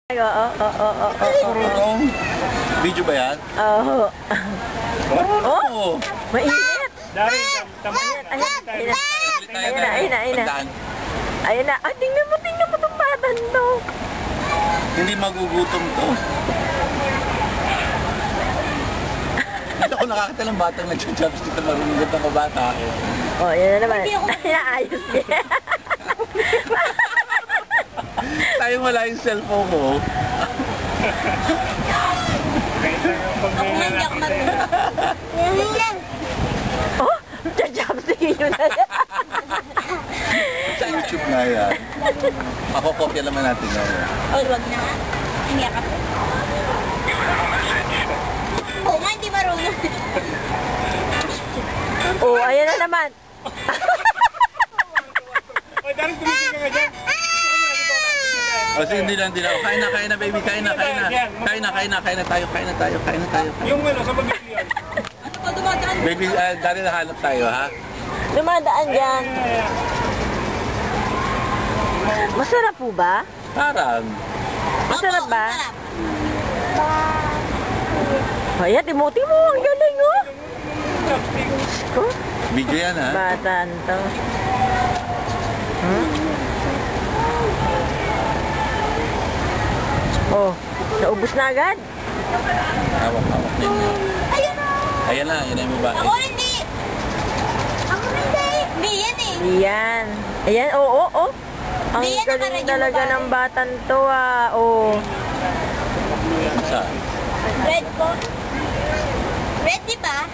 Marunong? Video ba yan? Oo. Oo. Mainit. Dari, tamayan. Ayun na. Ayun na. Ah, tingnan mo itong batan to. Hindi magugutom to. Hindi ako nakakita ng batang nag-jumps dito marunong ng kabata. Oh, yan na naman. Ayos niya. Tayo wala yung cellphone mo. Oh, jajapsingin nyo na yan. Sa YouTube na yan. Ako, kopya naman natin na yan. Oh, wag na. Iniyak ako. Oo nga, hindi marunong. Oh, ayan na naman. Oy, Dari, tumitin ka nga dyan. O sige, hindi lang. Kain na, baby. Kain na tayo. Yung ano, sa pag-ibig yan. Ano pa dumadaan? Baby, dali na hanap tayo, ha? Dumadaan dyan. Masarap po ba? Parang. Masarap Opo, ba? masarap. Kaya, Timothy mo. Ang galing, oh. Oh, Video yan, ha? batan to. Oh, naubos na agad. Hawak din. Ayun na. Ayan na yung babae. Ako hindi. Ako hindi. Hindi yan eh. Yan. Ayan, oo. Ang Hindi yan galing nakarag yung talaga babae. ng batan to, ah. Oh. Saan? Red po. Red, di ba?